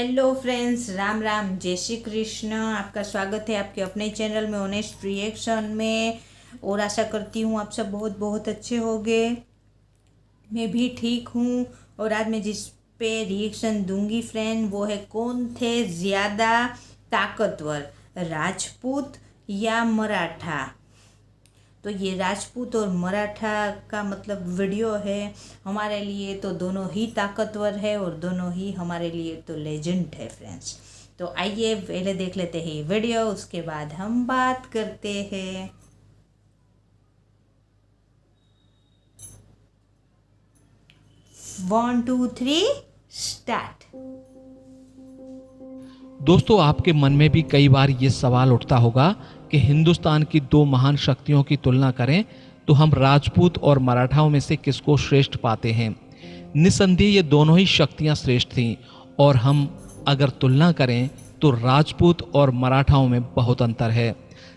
Hello friends, Ram Ram, जय श्री कृष्ण। आपका स्वागत है आपके अपने चैनल में ऑनेस्ट रिएक्शन में। और आशा करती हूँ आप सब बहुत बहुत अच्छे होंगे। मैं भी ठीक हूँ। और आज मैं जिस पे रिएक्शन दूंगी फ्रेंड, वो है कौन थे ज़्यादा ताकतवर, राजपूत या मराठा। तो ये राजपूत और मराठा का मतलब वीडियो है। हमारे लिए तो दोनों ही ताकतवर है और दोनों ही हमारे लिए तो लेजेंड है फ्रेंड्स। तो आइए पहले देख लेते हैं ये वीडियो, उसके बाद हम बात करते हैं। 1 2 3 स्टार्ट। दोस्तों, आपके मन में भी कई बार ये सवाल उठता होगा कि हिंदुस्तान की दो महान शक्तियों की तुलना करें तो हम राजपूत और मराठाओं में से किसको श्रेष्ठ पाते हैं। निस्संदेह ये दोनों ही शक्तियां श्रेष्ठ थीं और हम अगर तुलना करें तो राजपूत और मराठाओं में बहुत अंतर है।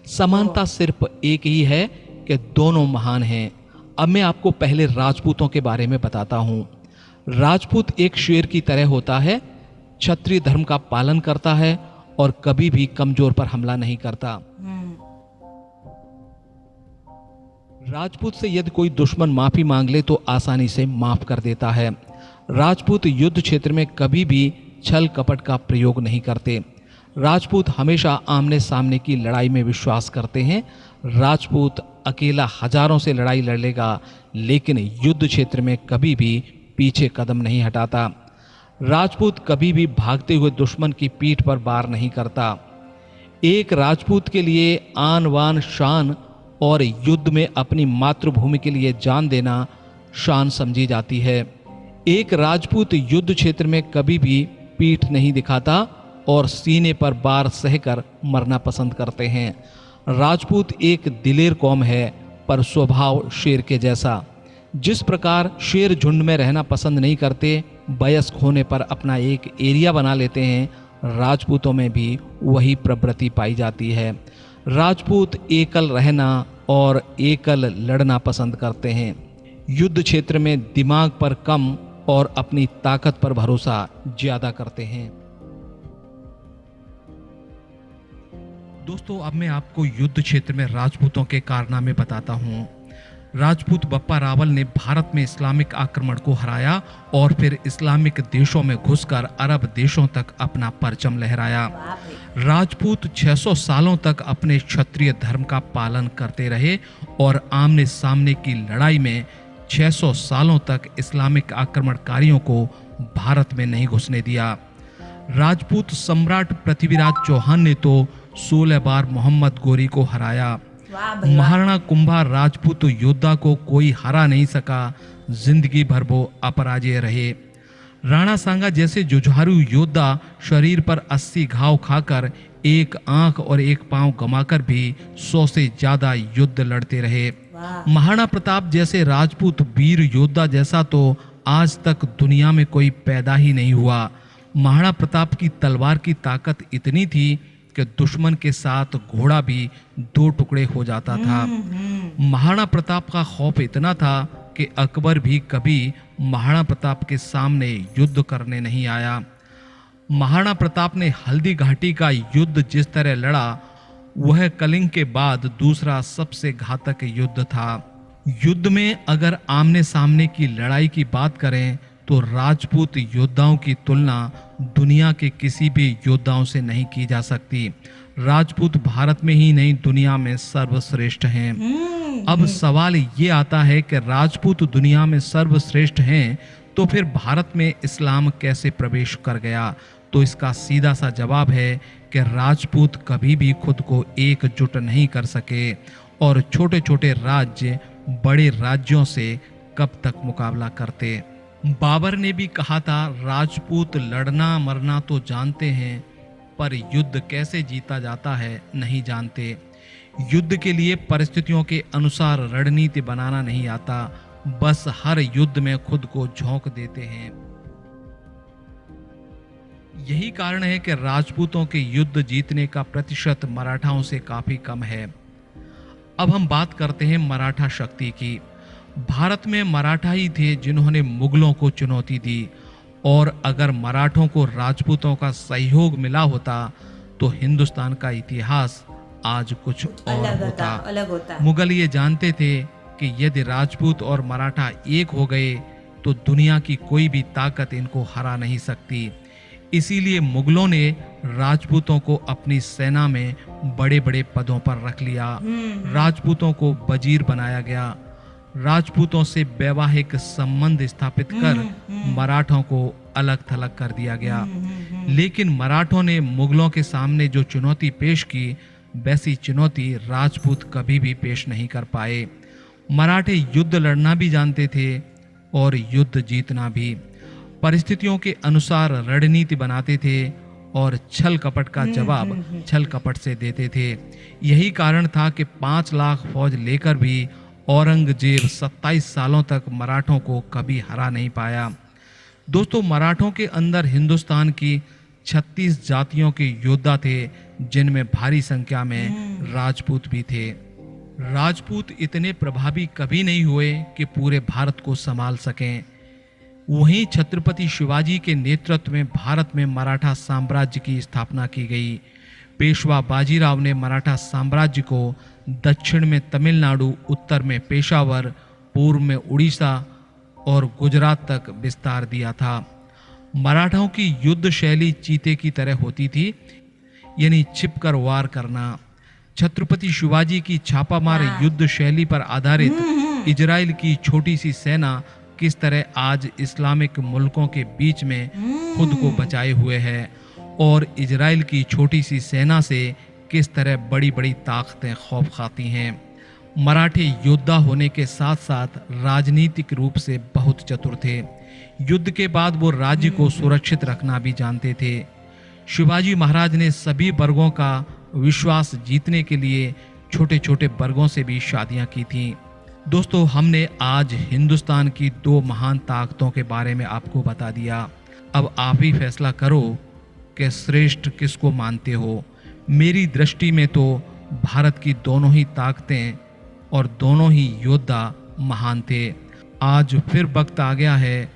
समानता सिर्फ एक ही है कि दोनों महान हैं। अब मैं आपको पहले राजपूतों के बारे में बताता हूँ। राजपूत एक शेर की तरह होता है, क्षत्रिय धर्म का पालन करता है और कभी भी कमजोर पर हमला नहीं करता। राजपूत से यदि कोई दुश्मन माफी मांग ले तो आसानी से माफ कर देता है। राजपूत युद्ध क्षेत्र में कभी भी छल कपट का प्रयोग नहीं करते। राजपूत हमेशा आमने सामने की लड़ाई में विश्वास करते हैं। राजपूत अकेला हजारों से लड़ाई लड़ लेगा, लेकिन युद्ध क्षेत्र में कभी भी पीछे कदम नहीं हटाता। राजपूत कभी भी भागते हुए दुश्मन की पीठ पर वार नहीं करता। एक राजपूत के लिए आन बान शान और युद्ध में अपनी मातृभूमि के लिए जान देना शान समझी जाती है। एक राजपूत युद्ध क्षेत्र में कभी भी पीठ नहीं दिखाता और सीने पर वार सहकर मरना पसंद करते हैं। राजपूत एक दिलेर कौम है, पर स्वभाव शेर के जैसा। जिस प्रकार शेर झुंड में रहना पसंद नहीं करते, वयस्क होने पर अपना एक एरिया बना लेते हैं, राजपूतों में भी वही प्रवृत्ति पाई जाती है। राजपूत एकल रहना और एकल लड़ना पसंद करते हैं। युद्ध क्षेत्र में दिमाग पर कम और अपनी ताकत पर भरोसा ज्यादा करते हैं। दोस्तों, अब मैं आपको युद्ध क्षेत्र में राजपूतों के कारनामे बताता हूँ। राजपूत बप्पा रावल ने भारत में इस्लामिक आक्रमण को हराया और फिर इस्लामिक देशों में घुसकर अरब देशों तक अपना परचम लहराया। राजपूत 600 सालों तक अपने क्षत्रिय धर्म का पालन करते रहे और आमने सामने की लड़ाई में 600 सालों तक इस्लामिक आक्रमणकारियों को भारत में नहीं घुसने दिया। राजपूत सम्राट पृथ्वीराज चौहान ने तो 16 बार मोहम्मद गोरी को हराया। महाराणा कुंभा राजपूत योद्धा को कोई हरा नहीं सका, जिंदगी भर वो अपराजय रहे। राणा सांगा जैसे जुझारू योद्धा शरीर पर 80 घाव खाकर, एक आंख और एक पांव गमाकर भी 100 से ज्यादा युद्ध लड़ते रहे। महाराणा प्रताप जैसे राजपूत वीर योद्धा जैसा तो आज तक दुनिया में कोई पैदा ही नहीं हुआ। महाराणा प्रताप की तलवार की ताकत इतनी थी कि दुश्मन के साथ घोड़ा भी 2 टुकड़े हो जाता था। महाराणा प्रताप का खौफ इतना था कि अकबर भी कभी महाराणा प्रताप के सामने युद्ध करने नहीं आया। महाराणा प्रताप ने हल्दी घाटी का युद्ध जिस तरह लड़ा, वह कलिंग के बाद दूसरा सबसे घातक युद्ध था। युद्ध में अगर आमने सामने की लड़ाई की बात करें तो राजपूत योद्धाओं की तुलना दुनिया के किसी भी योद्धाओं से नहीं की जा सकती। राजपूत भारत में ही नहीं, दुनिया में सर्वश्रेष्ठ हैं। अब सवाल ये आता है कि राजपूत दुनिया में सर्वश्रेष्ठ हैं तो फिर भारत में इस्लाम कैसे प्रवेश कर गया। तो इसका सीधा सा जवाब है कि राजपूत कभी भी खुद को एकजुट नहीं कर सके और छोटे छोटे राज्य बड़े राज्यों से कब तक मुकाबला करते। बाबर ने भी कहा था, राजपूत लड़ना मरना तो जानते हैं, पर युद्ध कैसे जीता जाता है नहीं जानते। युद्ध के लिए परिस्थितियों के अनुसार रणनीति बनाना नहीं आता, बस हर युद्ध में खुद को झोंक देते हैं। यही कारण है कि राजपूतों के युद्ध जीतने का प्रतिशत मराठाओं से काफी कम है। अब हम बात करते हैं मराठा शक्ति की। भारत में मराठा ही थे जिन्होंने मुगलों को चुनौती दी और अगर मराठों को राजपूतों का सहयोग मिला होता तो हिंदुस्तान का इतिहास आज कुछ और होता। अलग होता। मुगल ये जानते थे कि यदि राजपूत और मराठा एक हो गए तो दुनिया की कोई भी ताकत इनको हरा नहीं सकती। इसीलिए मुगलों ने राजपूतों को अपनी सेना में बड़े बड़े पदों पर रख लिया। राजपूतों को वजीर बनाया गया। राजपूतों से वैवाहिक संबंध स्थापित कर मराठों को अलग थलग कर दिया गया। लेकिन मराठों ने मुगलों के सामने जो चुनौती पेश की, वैसी चुनौती राजपूत कभी भी पेश नहीं कर पाए। मराठे युद्ध लड़ना भी जानते थे और युद्ध जीतना भी। परिस्थितियों के अनुसार रणनीति बनाते थे और छल कपट का जवाब छल कपट से देते थे। यही कारण था कि 5 लाख फौज लेकर भी औरंगजेब 27 सालों तक मराठों को कभी हरा नहीं पाया। दोस्तों, मराठों के अंदर हिंदुस्तान की 36 जातियों के योद्धा थे, जिनमें भारी संख्या में राजपूत भी थे। राजपूत इतने प्रभावी कभी नहीं हुए कि पूरे भारत को संभाल सकें। वहीं छत्रपति शिवाजी के नेतृत्व में भारत में मराठा साम्राज्य की स्थापना की गई। पेशवा बाजीराव ने मराठा साम्राज्य को दक्षिण में तमिलनाडु, उत्तर में पेशावर, पूर्व में उड़ीसा और गुजरात तक विस्तार दिया था। मराठाओं की युद्ध शैली चीते की तरह होती थी, यानी छिपकर वार करना। छत्रपति शिवाजी की छापामार युद्ध शैली पर आधारित इजराइल की छोटी सी सेना किस तरह आज इस्लामिक मुल्कों के बीच में खुद को बचाए हुए है और इजराइल की छोटी सी सेना से किस तरह बड़ी बड़ी ताकतें खौफ खाती हैं। मराठे योद्धा होने के साथ साथ राजनीतिक रूप से बहुत चतुर थे। युद्ध के बाद वो राज्य को सुरक्षित रखना भी जानते थे। शिवाजी महाराज ने सभी वर्गों का विश्वास जीतने के लिए छोटे छोटे वर्गों से भी शादियां की थीं। दोस्तों, हमने आज हिंदुस्तान की 2 महान ताकतों के बारे में आपको बता दिया। अब आप ही फैसला करो कि श्रेष्ठ किसको मानते हो। मेरी दृष्टि में तो भारत की दोनों ही ताकतें और दोनों ही योद्धा महान थे। आज फिर वक्त आ गया है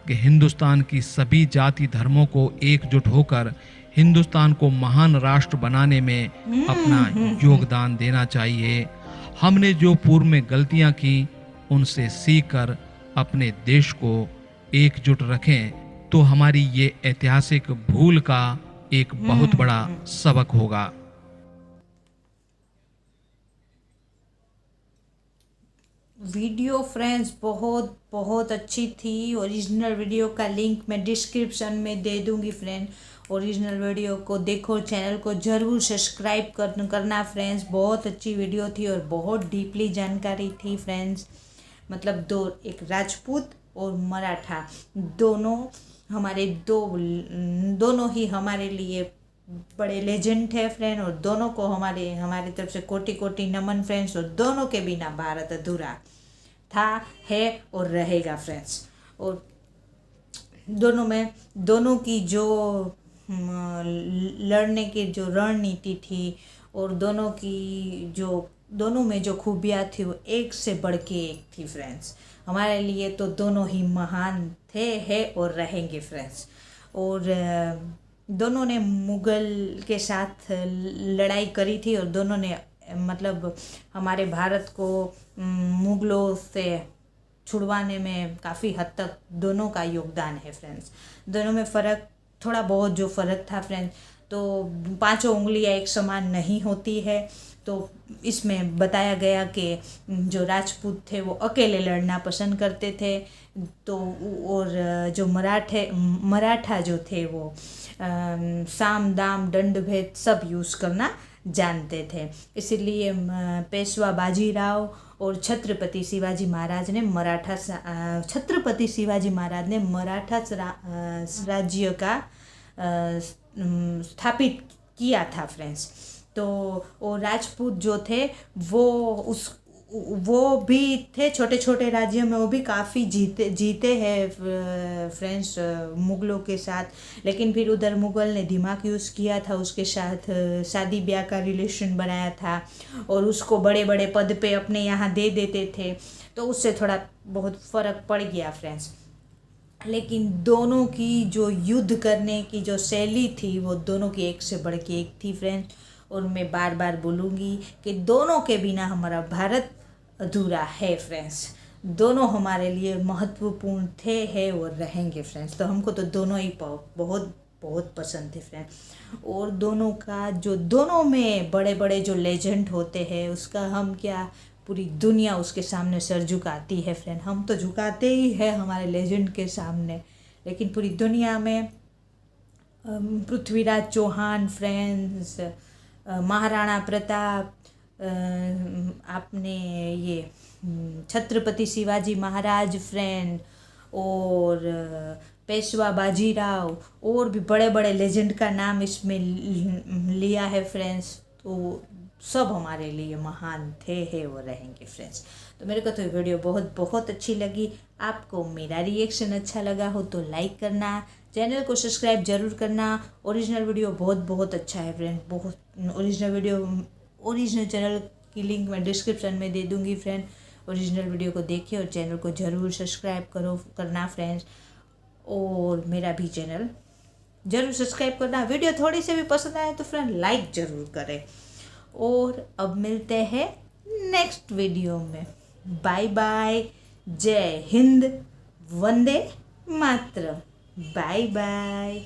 कि हिंदुस्तान की सभी जाति धर्मों को एकजुट होकर हिंदुस्तान को महान राष्ट्र बनाने में अपना योगदान देना चाहिए। हमने जो पूर्व में गलतियां की, उनसे सीखकर अपने देश को एकजुट रखें तो हमारी ये ऐतिहासिक भूल का एक बहुत बड़ा सबक होगा। वीडियो फ्रेंड्स बहुत बहुत अच्छी थी। ओरिजिनल वीडियो का लिंक मैं डिस्क्रिप्शन में दे दूंगी फ्रेंड। ओरिजिनल वीडियो को देखो, चैनल को ज़रूर सब्सक्राइब करना फ्रेंड्स। बहुत अच्छी वीडियो थी और बहुत डीपली जानकारी थी फ्रेंड्स। मतलब एक राजपूत और मराठा दोनों ही हमारे लिए बड़े लेजेंड है फ्रेंड, और दोनों को हमारी तरफ से कोटि कोटि नमन फ्रेंड्स। और दोनों के बिना भारत अधूरा था, है और रहेगा फ्रेंड्स। और दोनों की जो लड़ने की जो रणनीति थी और दोनों में जो खूबियाँ थी वो एक से बढ़ के एक थी फ्रेंड्स। हमारे लिए तो दोनों ही महान थे, है और रहेंगे फ्रेंड्स। और दोनों ने मुगल के साथ लड़ाई करी थी और दोनों ने मतलब हमारे भारत को मुगलों से छुड़वाने में काफ़ी हद तक दोनों का योगदान है फ्रेंड्स। दोनों में फ़र्क थोड़ा बहुत जो फ़र्क था फ्रेंड्स, तो 5 उंगलियां एक समान नहीं होती है। तो इसमें बताया गया कि जो राजपूत थे वो अकेले लड़ना पसंद करते थे, तो और जो मराठा जो थे वो साम दाम दंड भेद सब यूज़ करना जानते थे। इसलिए पेशवा बाजीराव और छत्रपति शिवाजी महाराज ने मराठा राज्य का स्थापित किया था फ्रेंड्स। तो वो राजपूत जो थे वो भी थे छोटे छोटे राज्यों में, वो भी काफ़ी जीते हैं फ्रेंड्स मुग़लों के साथ। लेकिन फिर उधर मुग़ल ने दिमाग यूज़ किया था, उसके साथ शादी ब्याह का रिलेशन बनाया था और उसको बड़े बड़े पद पे अपने यहाँ दे देते थे, तो उससे थोड़ा बहुत फ़र्क पड़ गया फ्रेंड्स। लेकिन दोनों की जो युद्ध करने की जो शैली थी वो दोनों की एक से बढ़ के एक थी फ्रेंड्स। और मैं बार बार बोलूँगी कि दोनों के बिना हमारा भारत अधूरा है फ्रेंड्स। दोनों हमारे लिए महत्वपूर्ण थे, है और रहेंगे फ्रेंड्स। तो हमको तो दोनों ही बहुत बहुत पसंद थे फ्रेंड। और दोनों का जो दोनों में बड़े बड़े जो लेजेंड होते हैं उसका हम क्या, पूरी दुनिया उसके सामने सर झुकाती है फ्रेंड। हम तो झुकाते ही है हमारे लेजेंड के सामने, लेकिन पूरी दुनिया में पृथ्वीराज चौहान फ्रेंड्स, महाराणा प्रताप, आपने ये छत्रपति शिवाजी महाराज फ्रेंड, और पेशवा बाजीराव, और भी बड़े बड़े लेजेंड का नाम इसमें लिया है फ्रेंड्स। तो सब हमारे लिए महान थे, है और रहेंगे फ्रेंड्स। तो मेरे को तो ये वीडियो बहुत बहुत अच्छी लगी। आपको मेरा रिएक्शन अच्छा लगा हो तो लाइक करना, चैनल को सब्सक्राइब जरूर करना। ओरिजिनल वीडियो बहुत बहुत अच्छा है फ्रेंड, बहुत ओरिजिनल वीडियो, ओरिजिनल चैनल की लिंक मैं डिस्क्रिप्शन में दे दूँगी फ्रेंड। ओरिजिनल वीडियो को देखिए और चैनल को ज़रूर सब्सक्राइब करना फ्रेंड्स। और मेरा भी चैनल ज़रूर सब्सक्राइब करना। वीडियो थोड़ी सी भी पसंद आए तो फ्रेंड लाइक ज़रूर करें। और अब मिलते हैं नेक्स्ट वीडियो में। बाय बाय, जय हिंद, वंदे मातरम, बाय बाय।